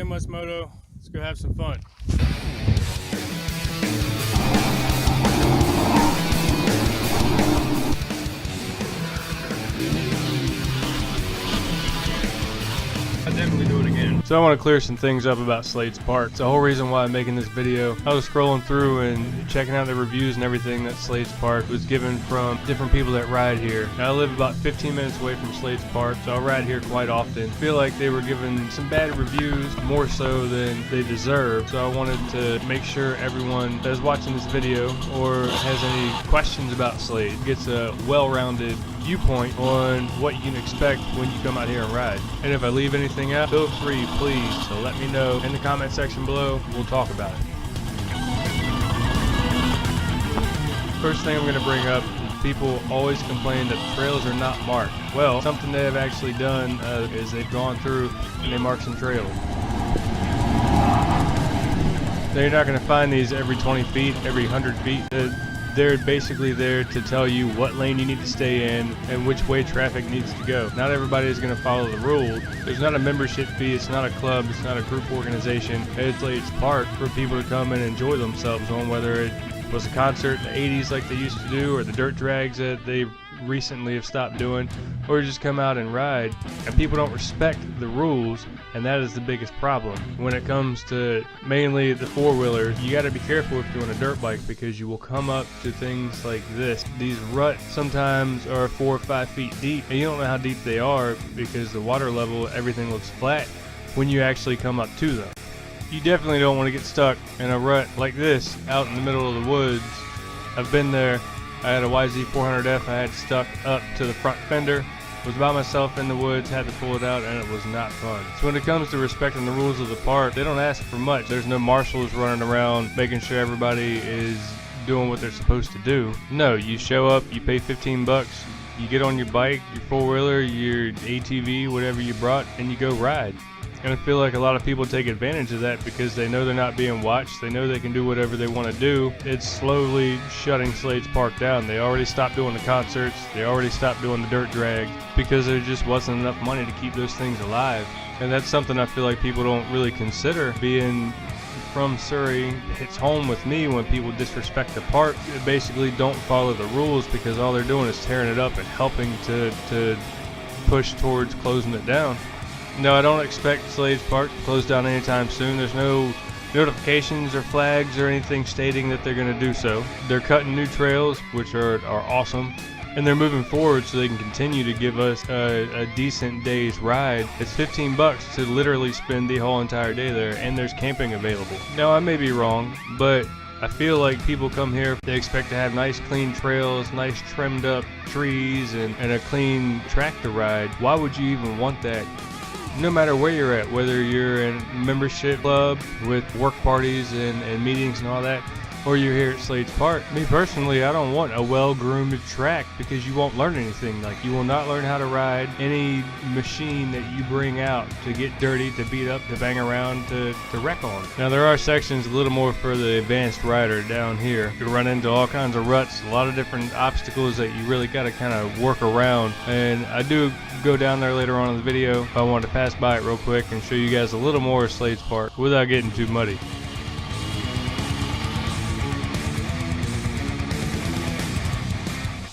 much moto. Let's go have some fun. I'll definitely do it again. So I want to clear some things up about Slades Park. It's the whole reason why I'm making this video. I was scrolling through and checking out the reviews and everything that Slades Park was given from different people that ride here. Now, I live about 15 minutes away from Slades Park, so I ride here quite often. I feel like they were given some bad reviews, more so than they deserve. So I wanted to make sure everyone that's watching this video or has any questions about Slades gets a well-rounded viewpoint on what you can expect when you come out here and ride. And if I leave anything out, feel free, please, to let me know in the comment section below. We'll talk about it. First thing I'm going to bring up is people always complain that the trails are not marked. Well, something they have actually done is they've gone through and they mark some trails. Now, you're not going to find these every 20 feet, every 100 feet. They're basically there to tell you what lane you need to stay in and which way traffic needs to go. Not everybody is going to follow the rules. There's not a membership fee, it's not a club, it's not a group organization. It's park for people to come and enjoy themselves on, whether it was a concert in the 80s like they used to do, or the dirt drags that they recently have stopped doing, or just come out and ride. And people don't respect the rules, and that is the biggest problem. When it comes to mainly the four-wheelers, you got to be careful if you're on a dirt bike, because you will come up to things like this. These ruts sometimes are 4 or 5 feet deep, and you don't know how deep they are because the water level, everything looks flat when you actually come up to them. You definitely don't want to get stuck in a rut like this out in the middle of the woods. I've been there. I had a YZ400F I had stuck up to the front fender. Was by myself in the woods, had to pull it out, and it was not fun. So when it comes to respecting the rules of the park, they don't ask for much. There's no marshals running around making sure everybody is doing what they're supposed to do. No, you show up, you pay 15 bucks, you get on your bike, your four-wheeler, your ATV, whatever you brought, and you go ride. And I feel like a lot of people take advantage of that because they know they're not being watched. They know they can do whatever they want to do. It's slowly shutting Slades Park down. They already stopped doing the concerts. They already stopped doing the dirt drag because there just wasn't enough money to keep those things alive. And that's something I feel like people don't really consider. Being from Surrey, hits home with me when people disrespect the park. They basically don't follow the rules because all they're doing is tearing it up and helping to push towards closing it down. No, I don't expect Slades Park to close down anytime soon. There's no notifications or flags or anything stating that they're going to do so. They're cutting new trails, which are awesome, and they're moving forward so they can continue to give us a decent day's ride. It's 15 bucks to literally spend the whole entire day there, and there's camping available. Now, I may be wrong, but I feel like people come here, they expect to have nice clean trails, nice trimmed up trees, and a clean track to ride. Why would you even want that? No matter where you're at, whether you're in a membership club with work parties and meetings and all that, or you're here at Slades Park. Me personally, I don't want a well-groomed track because you won't learn anything. Like, you will not learn how to ride any machine that you bring out to get dirty, to beat up, to bang around, to wreck on. Now, there are sections a little more for the advanced rider down here. You run into all kinds of ruts, a lot of different obstacles that you really got to kind of work around. And I do go down there later on in the video. I wanted to pass by it real quick and show you guys a little more of Slades Park without getting too muddy.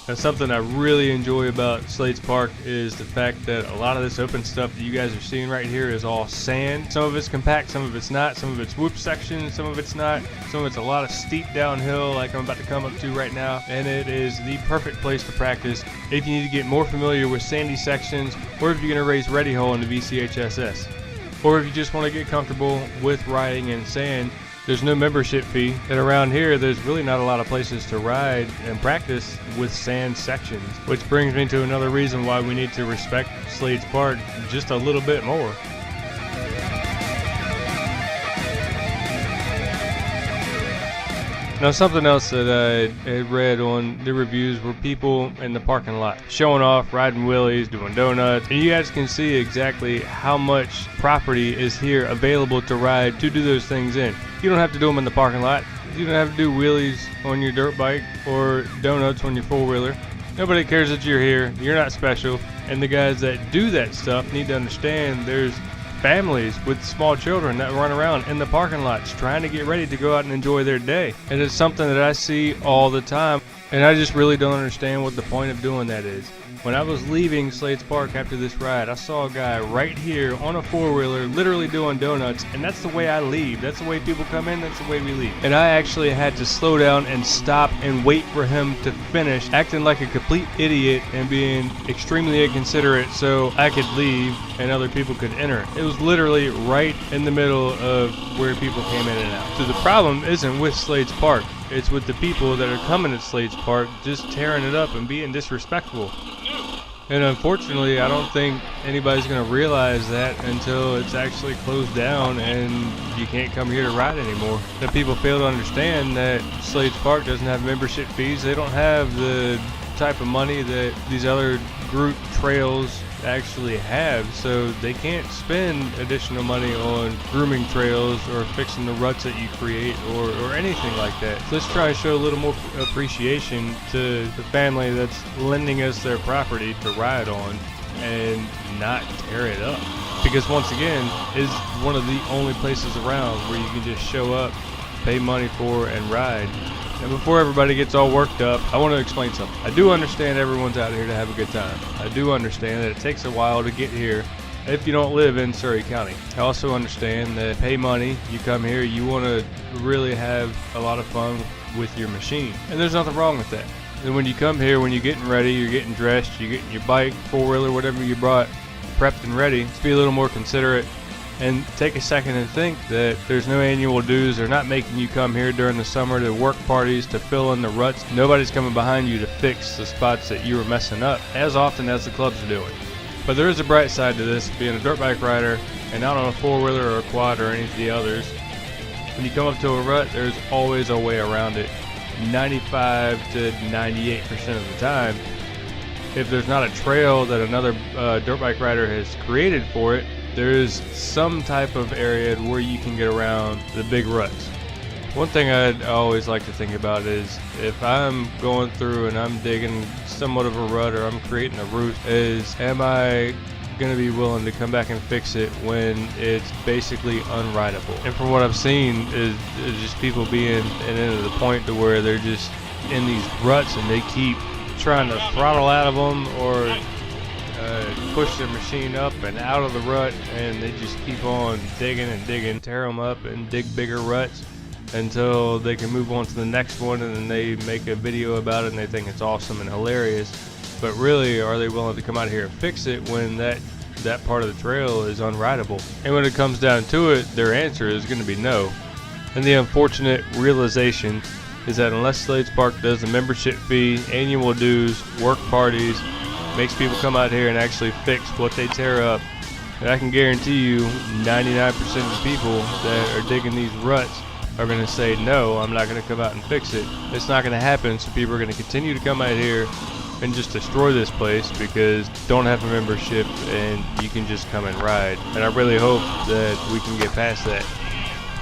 Now, something I really enjoy about Slades Park is the fact that a lot of this open stuff that you guys are seeing right here is all sand. Some of it's compact, some of it's not, some of it's whoop sections, some of it's not, some of it's a lot of steep downhill like I'm about to come up to right now, and it is the perfect place to practice if you need to get more familiar with sandy sections, or if you're going to race ready hole in the VCHSS, or if you just want to get comfortable with riding in sand. There's no membership fee, and around here there's really not a lot of places to ride and practice with sand sections, which brings me to another reason why we need to respect Slades Park just a little bit more. Now, something else that I had read on the reviews were people in the parking lot showing off, riding wheelies, doing donuts. And you guys can see exactly how much property is here available to ride to do those things in. You don't have to do them in the parking lot. You don't have to do wheelies on your dirt bike or donuts on your four-wheeler. Nobody cares that you're here. You're not special. And the guys that do that stuff need to understand there's families with small children that run around in the parking lots trying to get ready to go out and enjoy their day. And it's something that I see all the time, and I just really don't understand what the point of doing that is. When I was leaving Slades Park after this ride, I saw a guy right here on a four-wheeler literally doing donuts, and that's the way I leave. That's the way people come in, that's the way we leave. And I actually had to slow down and stop and wait for him to finish, acting like a complete idiot and being extremely inconsiderate so I could leave and other people could enter. It was literally right in the middle of where people came in and out. So the problem isn't with Slades Park. It's with the people that are coming to Slades Park just tearing it up and being disrespectful. And unfortunately, I don't think anybody's going to realize that until it's actually closed down and you can't come here to ride anymore. That people fail to understand that Slades Park doesn't have membership fees. They don't have the type of money that these other group trails actually have, so they can't spend additional money on grooming trails or fixing the ruts that you create or anything like that. So let's try and show a little more appreciation to the family that's lending us their property to ride on and not tear it up, because once again, it's one of the only places around where you can just show up, pay money for, and ride. And before everybody gets all worked up, I want to explain something. I do understand everyone's out here to have a good time. I do understand that it takes a while to get here if you don't live in Surrey County. I also understand that pay money, you come here, you want to really have a lot of fun with your machine. And there's nothing wrong with that. And when you come here, when you're getting ready, you're getting dressed, you're getting your bike, four-wheeler, whatever you brought, prepped and ready, just be a little more considerate. And take a second and think that there's no annual dues. They're not making you come here during the summer to work parties, to fill in the ruts. Nobody's coming behind you to fix the spots that you were messing up as often as the clubs are doing. But there is a bright side to this, being a dirt bike rider and not on a four-wheeler or a quad or any of the others. When you come up to a rut, there's always a way around it. 95 to 98% of the time. If there's not a trail that another dirt bike rider has created for it, there's some type of area where you can get around the big ruts. One thing I always like to think about is if I'm going through and I'm digging somewhat of a rut or I'm creating a route, is am I going to be willing to come back and fix it when it's basically unrideable? And from what I've seen is just people being to the point to where they're just in these ruts and they keep trying to throttle out of them or push their machine up and out of the rut, and they just keep on digging and digging, tear them up and dig bigger ruts until they can move on to the next one, and then they make a video about it and they think it's awesome and hilarious. But really, are they willing to come out here and fix it when that part of the trail is unrideable? And when it comes down to it, their answer is going to be no. And the unfortunate realization is that unless Slades Park does the membership fee, annual dues, work parties, makes people come out here and actually fix what they tear up, and I can guarantee you 99% of the people that are digging these ruts are going to say, no, I'm not going to come out and fix it. It's not going to happen, so people are going to continue to come out here and just destroy this place because don't have a membership and you can just come and ride. And I really hope that we can get past that.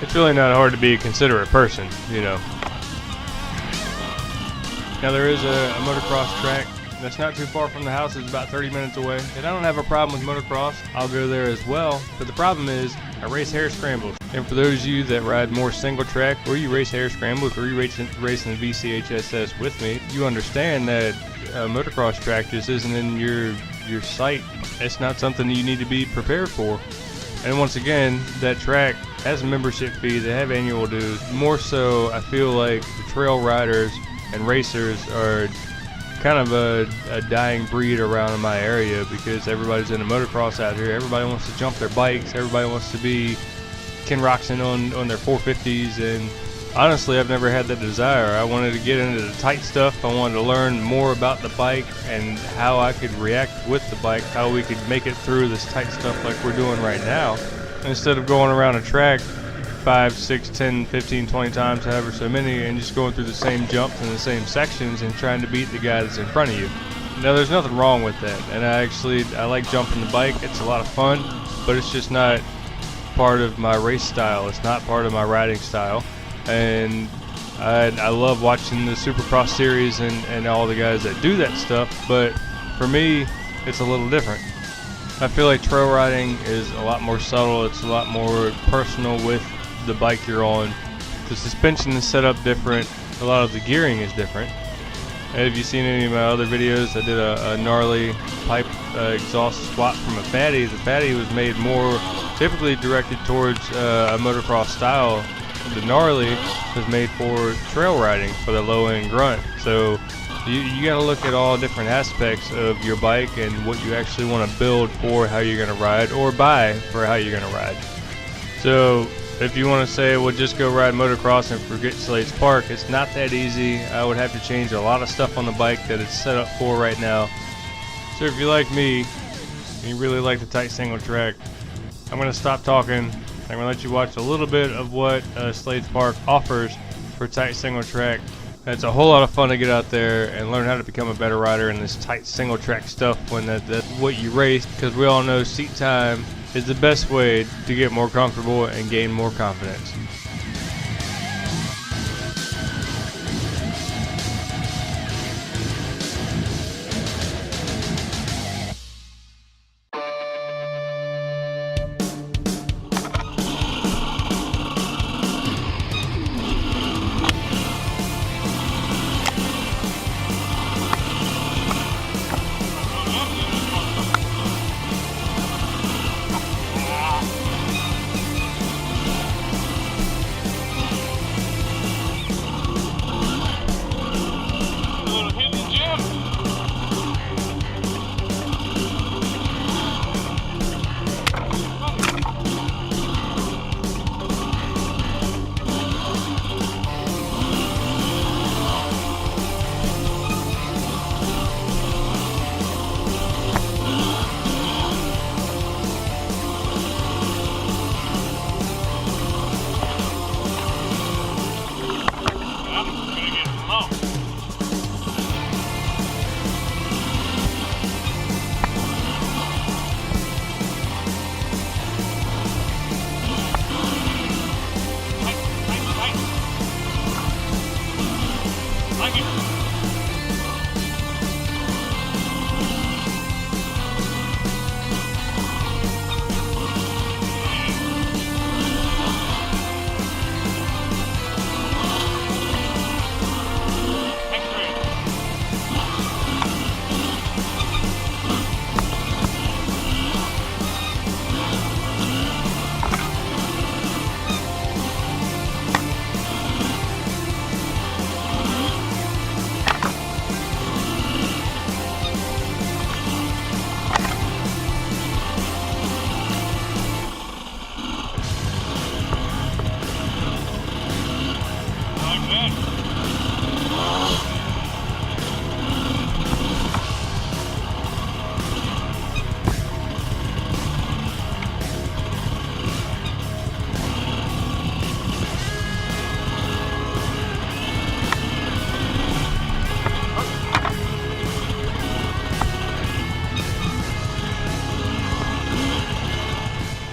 It's really not hard to be a considerate person, you know. Now there is a motocross track that's not too far from the house. It's about 30 minutes away. And I don't have a problem with motocross. I'll go there as well. But the problem is I race hare scrambles. And for those of you that ride more single track, or you race hare scrambles, or you racing the VCHSS with me, you understand that a motocross track just isn't in your sight. It's not something you need to be prepared for. And once again, that track has a membership fee. They have annual dues. More so, I feel like the trail riders and racers are kind of a dying breed around in my area because everybody's into motocross out here. Everybody wants to jump their bikes. Everybody wants to be Ken Roxon on their 450s, and honestly, I've never had that desire. I wanted to get into the tight stuff. I wanted to learn more about the bike and how I could react with the bike, how we could make it through this tight stuff like we're doing right now, instead of going around a track 5, 6, 10, 15, 20 times, however so many, and just going through the same jumps and the same sections and trying to beat the guy that's in front of you. Now, there's nothing wrong with that, and I like jumping the bike. It's a lot of fun, but it's just not part of my race style. It's not part of my riding style, and I love watching the Supercross series and all the guys that do that stuff, but for me, it's a little different. I feel like trail riding is a lot more subtle. It's a lot more personal with the bike you're on. The suspension is set up different. A lot of the gearing is different. Have you seen any of my other videos? I did a gnarly pipe exhaust swap from a Fatty. The Fatty was made more typically directed towards a motocross style. The gnarly was made for trail riding, for the low end grunt. So you got to look at all different aspects of your bike and what you actually want to build for how you're going to ride, or buy for how you're going to ride. So if you want to say, well, just go ride motocross and forget Slades Park, it's not that easy. I would have to change a lot of stuff on the bike that it's set up for right now. So if you're like me and you really like the tight single track, I'm going to stop talking. I'm going to let you watch a little bit of what Slades Park offers for tight single track. It's a whole lot of fun to get out there and learn how to become a better rider in this tight single track stuff when that's what you race, because we all know seat time is the best way to get more comfortable and gain more confidence.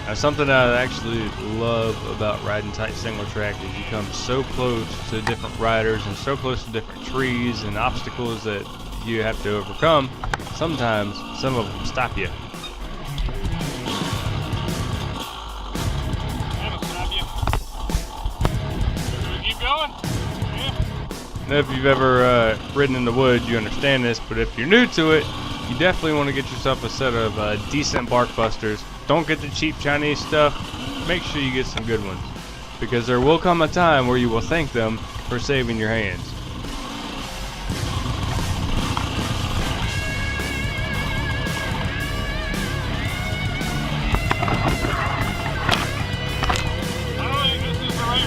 Now, something I actually love about riding tight single track is you come so close to different riders and so close to different trees and obstacles that you have to overcome. Sometimes some of them stop you. Keep going. Now, if you've ever ridden in the woods, you understand this, but if you're new to it, you definitely want to get yourself a set of decent bark busters. Don't get the cheap Chinese stuff. Make sure you get some good ones, because there will come a time where you will thank them for saving your hands. I don't think this is the right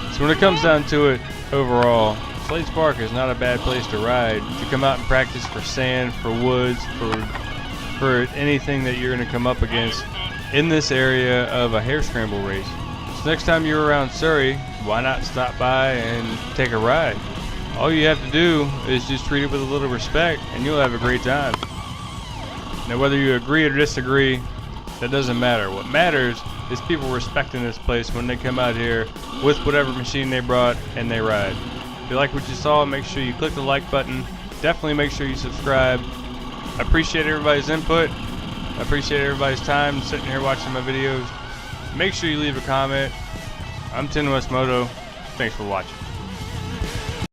way. So when it comes down to it, overall, Slades Park is not a bad place to ride. To come out and practice for sand, for woods, for anything that you're going to come up against in this area of a hare scramble race. So next time you're around Surrey, why not stop by and take a ride? All you have to do is just treat it with a little respect and you'll have a great time. Now, whether you agree or disagree, that doesn't matter. What matters is people respecting this place when they come out here with whatever machine they brought and they ride. If you like what you saw, make sure you click the like button. Definitely make sure you subscribe. I appreciate everybody's input. I appreciate everybody's time sitting here watching my videos. Make sure you leave a comment. I'm 10 West Moto. Thanks for watching.